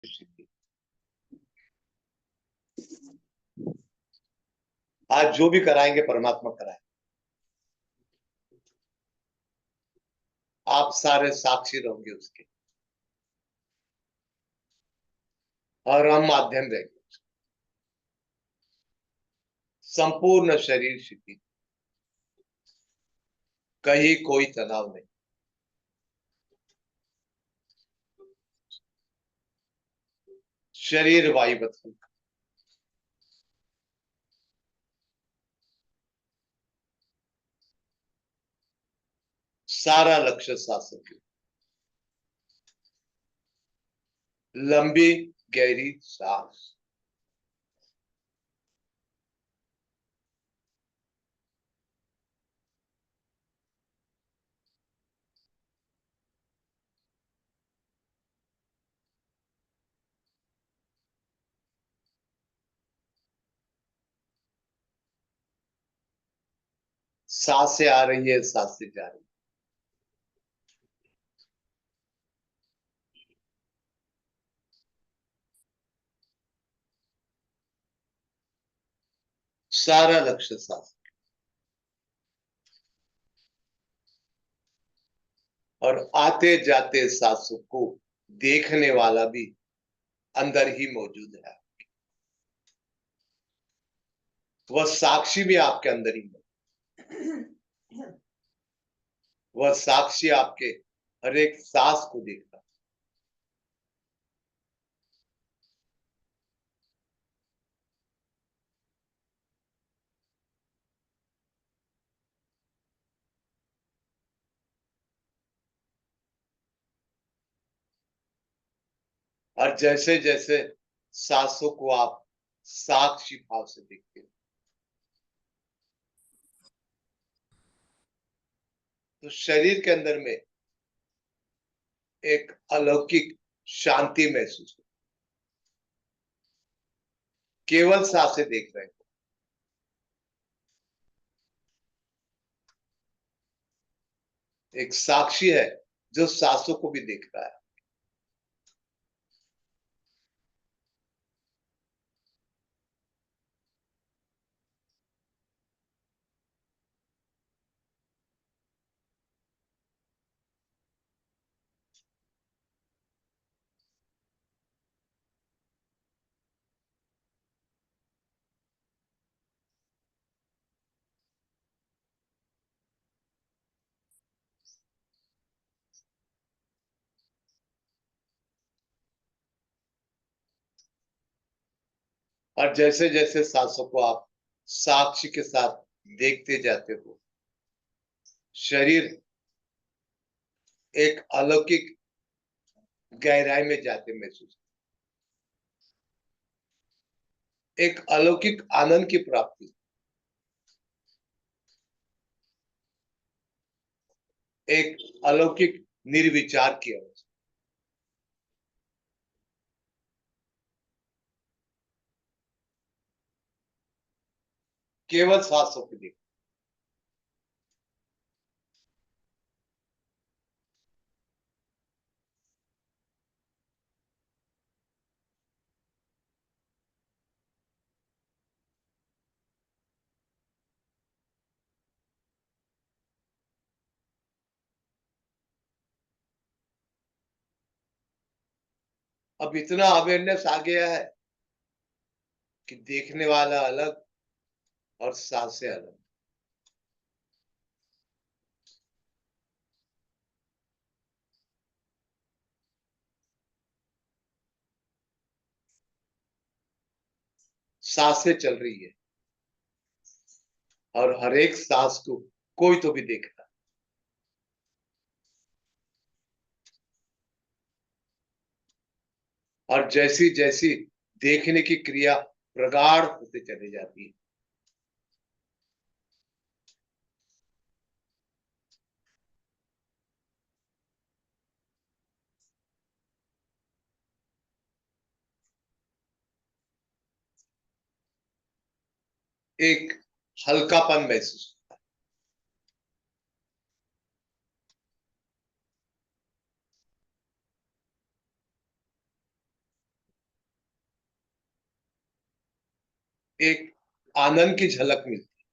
सिद्धि। आज जो भी कराएंगे परमात्मा कराए, आप सारे साक्षी रहोगे उसके, और हम माध्यम रहेंगे। संपूर्ण शरीर शिथिल, कहीं कोई तनाव नहीं। शरीर वायुवत हल्का, सारा लक्ष्य सांसों की, लंबी गहरी सांस। सांसें आ रही है, सांसें जा रही है। सारा लक्ष्य सांस, और आते जाते सांसों को देखने वाला भी अंदर ही मौजूद है। वह साक्षी भी आपके अंदर ही है। वह साक्षी आपके हर एक सांस को देखता है। और जैसे जैसे सांसों को आप साक्षी भाव से देखते हो, तो शरीर के अंदर में एक अलौकिक शांति महसूस हो। केवल सांसें देख रहे हो, एक साक्षी है जो सांसों को भी देख रहा है। और जैसे जैसे सांसों को आप साक्षी के साथ देखते जाते हो, शरीर एक अलौकिक गहराई में जाते महसूस, एक अलौकिक आनंद की प्राप्ति, एक अलौकिक निर्विचार की अवस्था। केवल सांसों को देख। अब इतना अवेयरनेस आ गया है कि देखने वाला अलग और सांसें अलग। सांसें चल रही है, और हर एक सांस को कोई तो भी देख रहा है। और जैसी जैसी देखने की क्रिया प्रगाढ़ होते चली जाती है, एक हल्कापन महसूस, एक आनंद की झलक मिलती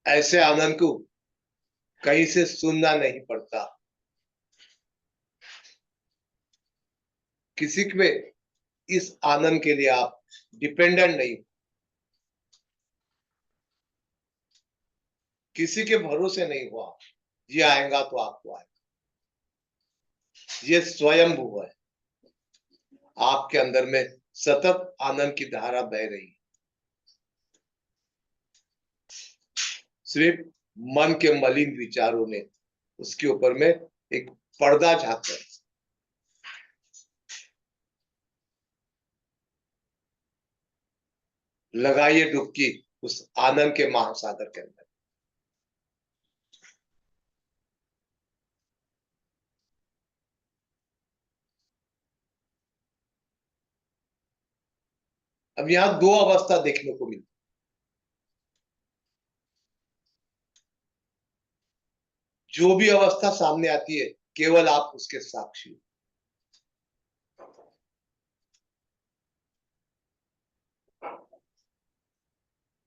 है। ऐसे आनंद को कहीं से सुनना नहीं पड़ता। किसी पे इस आनंद के लिए आप डिपेंडेंट नहीं, किसी के भरोसे नहीं हुआ। ये आएगा तो आपको आएगा। ये स्वयंभू है। आपके अंदर में सतत आनंद की धारा बह रही है। सिर्फ मन के मलिन विचारों ने उसके ऊपर में एक पर्दा झाँका है। लगाइए डुबकी उस आनंद के महासागर के अंदर। अब यहाँ दो अवस्था देखने को मिलती। जो भी अवस्था सामने आती है, केवल आप उसके साक्षी हो।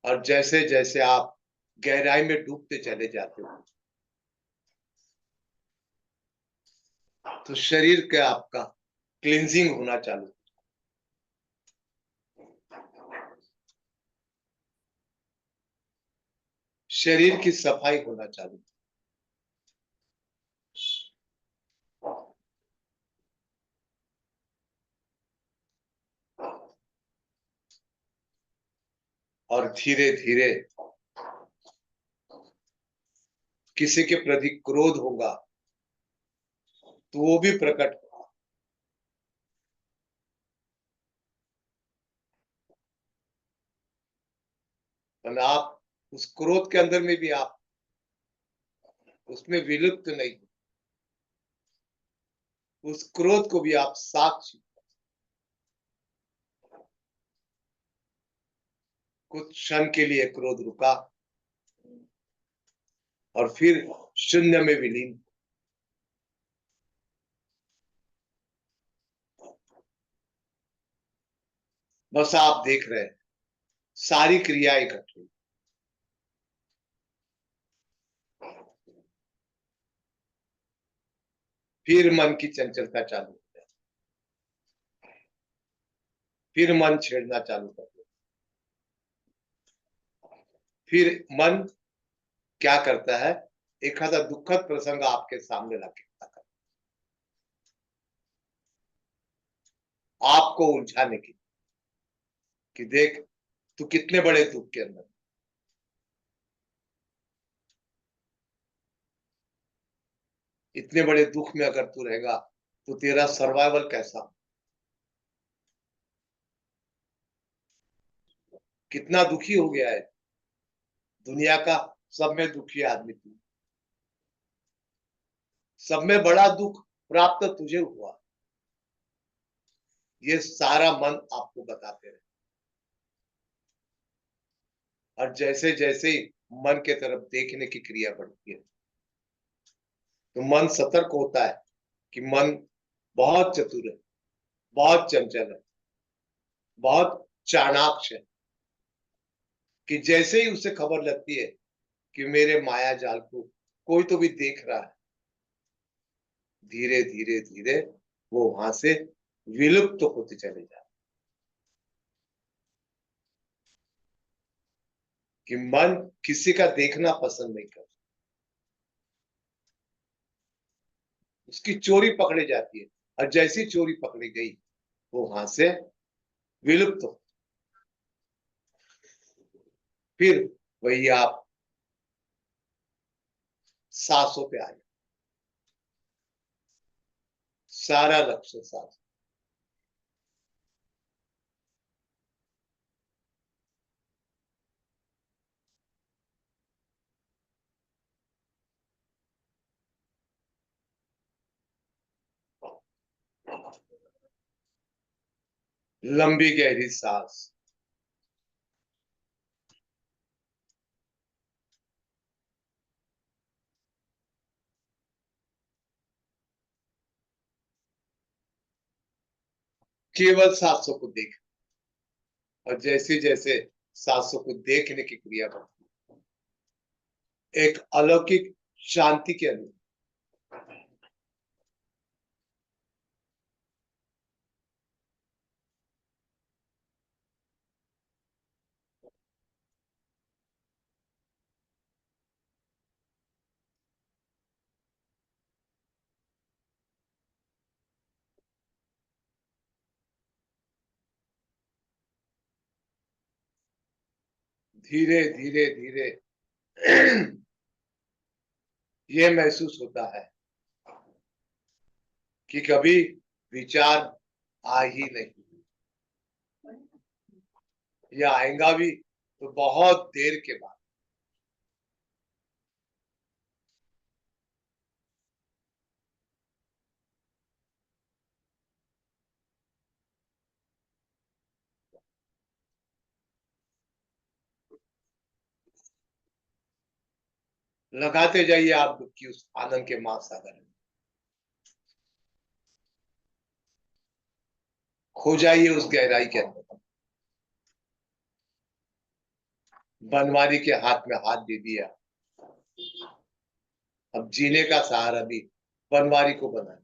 और जैसे जैसे आप गहराई में डूबते चले जाते हो, तो शरीर का आपका क्लींजिंग होना चालू, शरीर की सफाई होना चालू। और धीरे धीरे किसी के प्रति क्रोध होगा तो वो भी प्रकट होगा। और आप उस क्रोध के अंदर में भी आप उसमें विलुप्त नहीं, उस क्रोध को भी आप साक्षी। कुछ क्षण के लिए क्रोध रुका और फिर शून्य में विलीन। बस आप देख रहे हैं सारी क्रियाएं घट रही। फिर मन की चंचलता चालू हो जाए, फिर मन छेड़ना चालू कर दे। फिर मन क्या करता है, एक आधा दुखद प्रसंग आपके सामने ला के खड़ा करता है, आपको उलझाने की, कि देख तू कितने बड़े दुख के अंदर, इतने बड़े दुख में अगर तू रहेगा तो तेरा सर्वाइवल कैसा, कितना दुखी हो गया है। दुनिया का सब में दुखी आदमी तू, सब में बड़ा दुख प्राप्त तुझे हुआ। ये सारा मन आपको बताते रहे। और जैसे जैसे मन के तरफ देखने की क्रिया बढ़ती है, तो मन सतर्क होता है कि मन बहुत चतुर है, बहुत चंचल है, बहुत चाणाक्ष है। कि जैसे ही उसे खबर लगती है कि मेरे माया जाल को कोई तो भी देख रहा है, धीरे धीरे धीरे वो वहां से विलुप्त तो होते चले जाते। कि मन किसी का देखना पसंद नहीं करता, उसकी चोरी पकड़ी जाती है। और जैसी चोरी पकड़ी गई, वो वहां से विलुप्त हो। फिर वही आप सांसों पे आ जाए, सारा लक्ष्य सांस। लंबी गहरी सांस। केवल सांसों को देख, और जैसे जैसे सांसों को देखने की क्रिया बढ़ती है, एक अलौकिक शांति के अनुभव। धीरे धीरे धीरे ये महसूस होता है कि कभी विचार आ ही नहीं, या आएगा भी तो बहुत देर के बाद। लगाते जाइए आप डुबकी उस आनंद के महासागर में, खो जाइए उस गहराई के अंदर। बनवारी के हाथ में हाथ दे दिया, अब जीने का सहारा भी बनवारी को बना।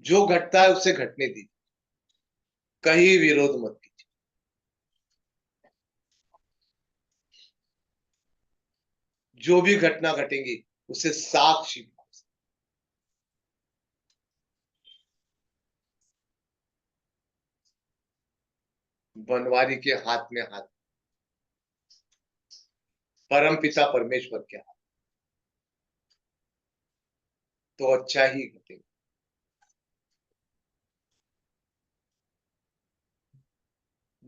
जो घटता है उसे घटने दीजिए, कहीं विरोध मत कीजिए। जो भी घटना घटेंगी उसे साक्षी। बनवारी के हाथ में हाथ, परम पिता परमेश्वर के हाथ, तो अच्छा ही घटेगा।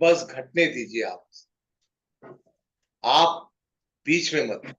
बस घटने दीजिए आप बीच में मत।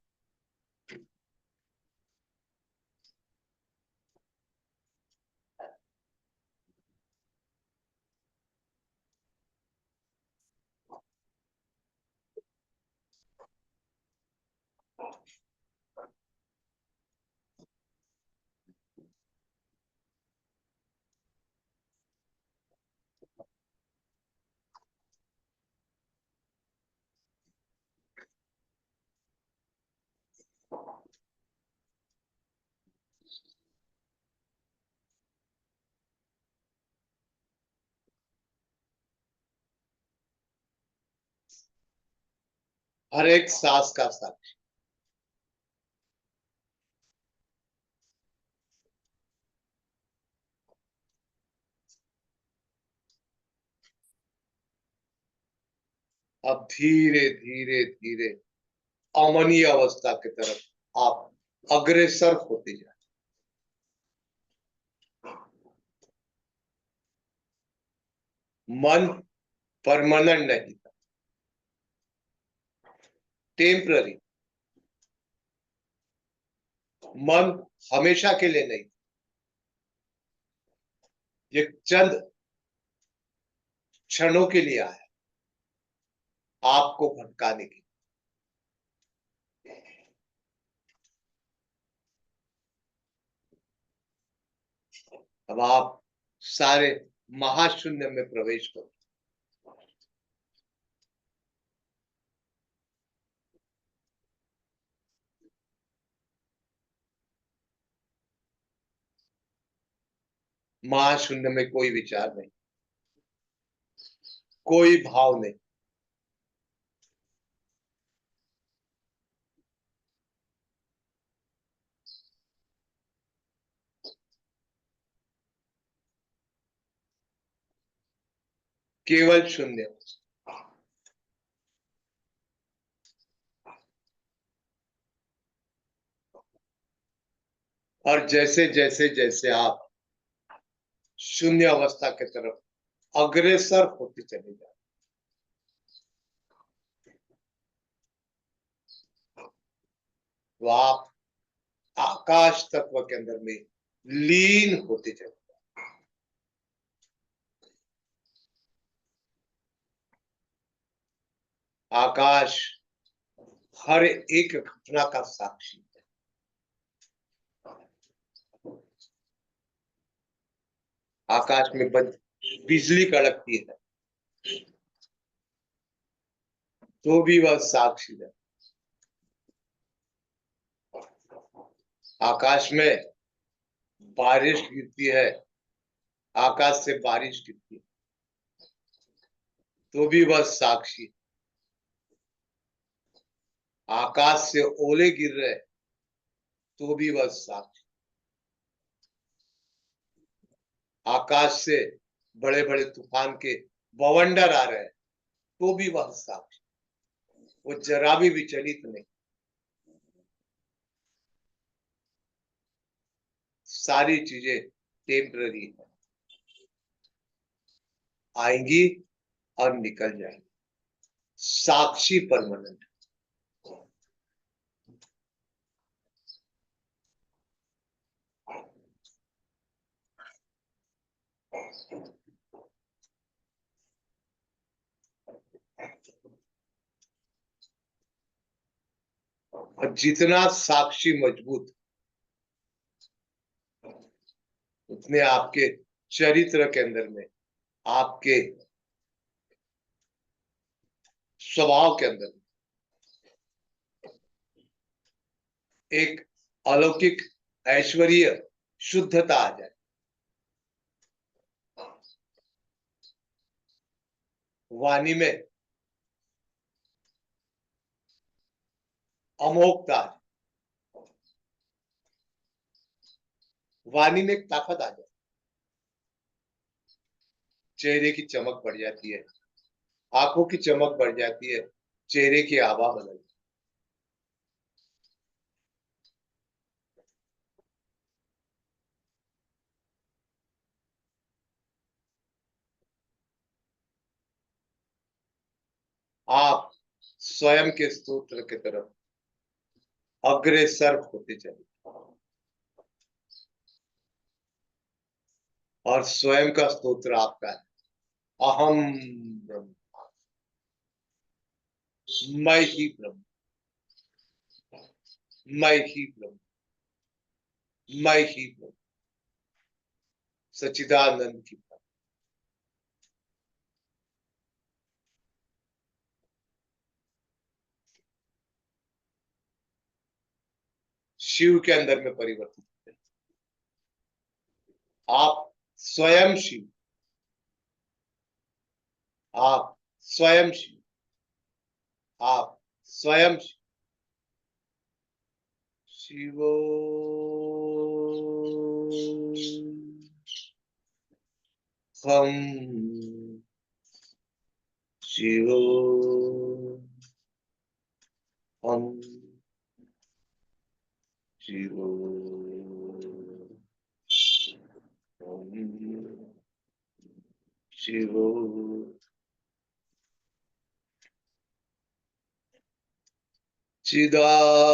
हर एक सांस का साक्षी। अब धीरे धीरे धीरे अमनीय अवस्था की तरफ आप अग्रसर होते जाए। मन परमानेंट नहीं, टेम्पररी। मन हमेशा के लिए नहीं, ये चंद क्षणों के लिए आया, आपको भटकाने के। अब आप सारे महाशून्य में प्रवेश करो। महाशून्य में कोई विचार नहीं, कोई भाव नहीं, केवल शून्य। और जैसे जैसे जैसे आप शून्य अवस्था की तरफ अग्रसर होते चले जाए, तो आप आकाश तत्व के अंदर में लीन होते चले। आकाश हर एक घटना का साक्षी है। आकाश में बिजली कड़कती है तो भी वह साक्षी है। आकाश में बारिश गिरती है, आकाश से बारिश गिरती है तो भी वह साक्षी है। आकाश से ओले गिर रहे तो भी वह साक्षी। आकाश से बड़े बड़े तूफान के बवंडर आ रहे हैं तो भी वह साक्षी। वो जरा भी विचलित नहीं। सारी चीजें टेम्पररी है, आएंगी और निकल जाएंगी। साक्षी परमानेंट। और जितना साक्षी मजबूत उतने आपके चरित्र के अंदर में, आपके स्वभाव के अंदर एक अलौकिक ऐश्वर्य शुद्धता आ जाए। वाणी में अमोघता आ जाए। वाणी में एक ताकत आ जाए। चेहरे की चमक बढ़ जाती है, आंखों की चमक बढ़ जाती है, चेहरे की आभा बदल जाती है। आप स्वयं के स्तोत्र की तरफ अग्रसर होते चले और स्वयं का स्तोत्र आपका है, अहम ब्रह्म, मैं ही ब्रह्म, मैं ही ब्रह्म, मैं ही ब्रह्म, सच्चिदानंद की बात। शिव के अंदर में परिवर्तित होते हैं। आप स्वयं शिव, आप स्वयं शिव, आप स्वयं शिव। शिवो हम, शिवो हम, शिवो हम, शिवो। चिदानंद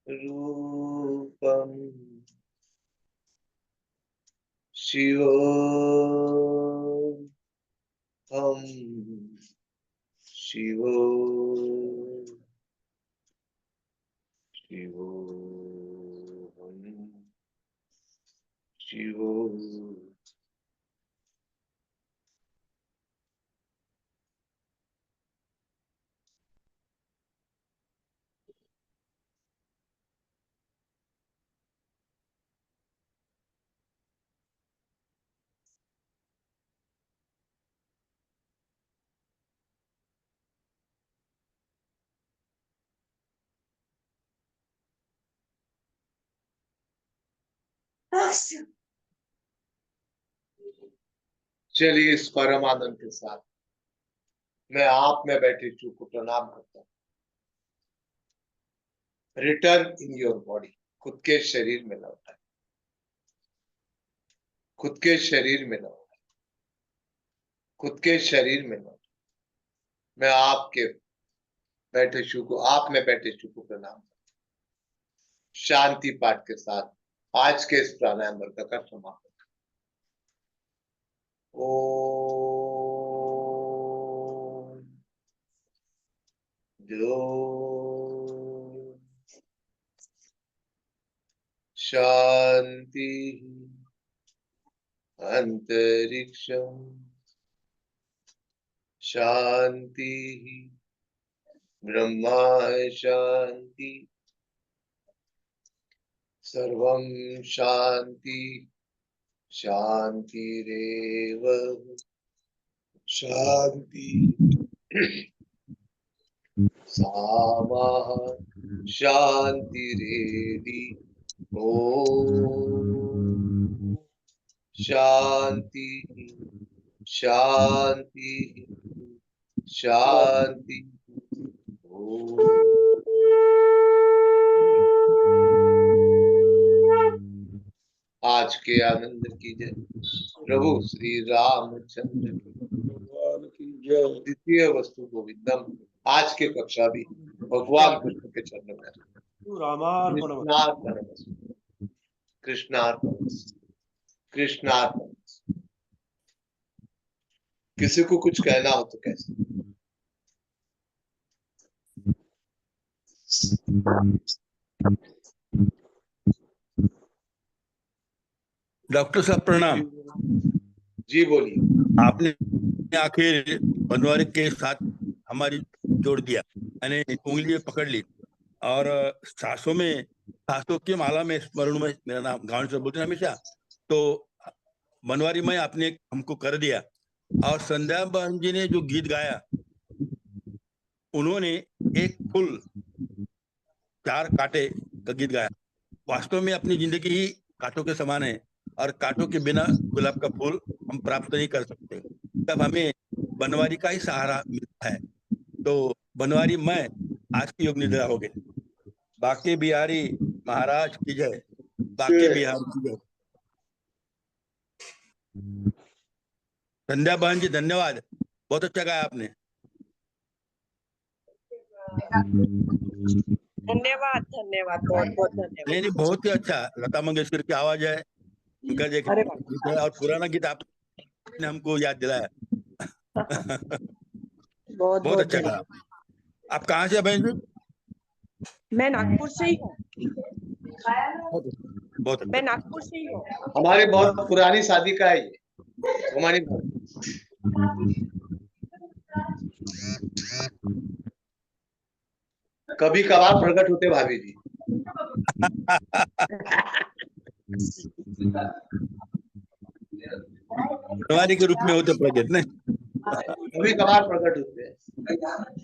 रूपम शिवोहम, शिवोहम, शिवोहम, शिवोहम। चलिए इस परम आनंद के साथ मैं आप में बैठे शिव को प्रणाम करता हूँ। रिटर्न इन योर बॉडी, खुद के शरीर में लौटा है, खुद के शरीर में लौटा है, खुद के शरीर में लौटा। मैं आपके बैठे शिव को, आप में बैठे शिव को प्रणाम। शांति पाठ के साथ आज के इस प्राणायाम वर्ग का समापन। ओम जो शांति अंतरिक्षम शांति ब्रह्मा शांति सर्वं शांति शांतिरेव शांति सामा शांतिरेधि ओम शांति शांति शांति ओम। आज के आनंद की जय प्रभु श्री रामचंद्र भगवान की जय। द्वितीय वस्तु गोविंदम। आज के कक्षा भी भगवान कृष्ण के चरणों में कृष्णार्पणमस्तु कृष्णार्पणमस्तु कृष्णार्पणमस्तु। किसी को कुछ कहना हो तो कैसे? डॉक्टर साहब प्रणाम। जी बोलिए। आपने आखिर बनवारी के साथ हमारी जोड़ दिया, यानी उंगली पकड़ ली और सांसों की माला में स्मरण में मेरा नाम गाँव से बोलते हमेशा, तो बनवारी में आपने हमको कर दिया। और संध्या बहन जी ने जो गीत गाया, उन्होंने एक फूल 4 कांटे का गीत गाया। वास्तव में अपनी जिंदगी ही कांटों के समान है और कांटों के बिना गुलाब का फूल हम प्राप्त नहीं कर सकते। तब हमें बनवारी का ही सहारा मिलता है। तो बनवारी में आज की योग निद्रा हो गई। बाके बिहारी महाराज की जय, बाके बिहारी की जय। संध्या बहन जी धन्यवाद, बहुत अच्छा गाया आपने। धन्यवाद धन्यवाद, बहुत बहुत धन्यवाद। नहीं, बहुत ही अच्छा। लता मंगेशकर की आवाज है, उनका जो गीत है और पुराना गीत आपने हमको याद दिलाया। बहुत अच्छा गाया। आप कहाँ से बहन जी? मैं नागपुर से ही हूँ। बहुत मैं नागपुर से ही हूँ। हमारी बहुत पुरानी शादी का है ये, हमारी कभी कभार प्रकट होते भाभी जी। बनवारी के रूप में होते प्रकट नहीं, कभी कभार प्रकट होते हैं।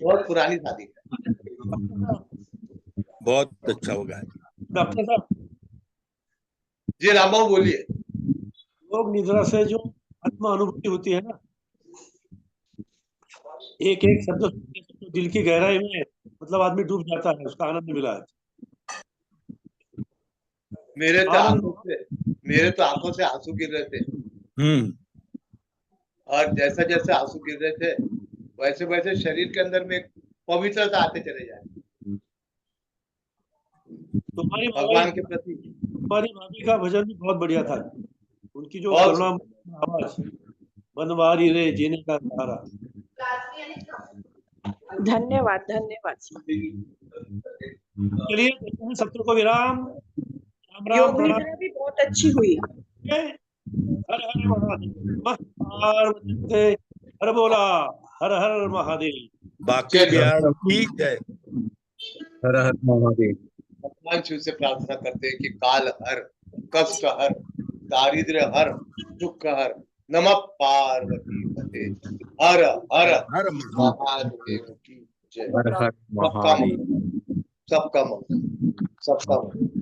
बहुत पुरानी शादी का। बहुत अच्छा होगा। डॉक्टर साहब जी रामबाबू बोलिए। योग निद्रा से जो आत्मा अनुभूति होती है ना, एक एक शब्द तो दिल की गहराई में मतलब आदमी डूब जाता है, उसका आनंद मिला है। मेरे तो आंखों से आंसू गिर रहे थे। और जैसा जैसे आंसू गिर रहे थे वैसे वैसे शरीर के अंदर में पवित्रता आते चले जाए भगवान के प्रति। तुम्हारी भाभी का भजन भी बहुत बढ़िया था। उनकी जो करुणा आवाज, बनवारी रे जीने का सहारा। धन्यवाद धन्यवाद। चलिए देखते हैं सत्र को विराम। राम राम योग प्रणाम। निद्रा भी बहुत अच्छी हुई। हर हर महादेव, हर बोला हर हर महादेव। बाके बिहार की जय। हर हर महादेव। भगवान शिव से प्रार्थना करते हैं कि काल हर, कष्ट हर, दारिद्र्य हर, दुख हर। नमः पार्वती पते हर हर हर महादेव की जय। हर हर महादेव। सबका मंगल सबका मंगल।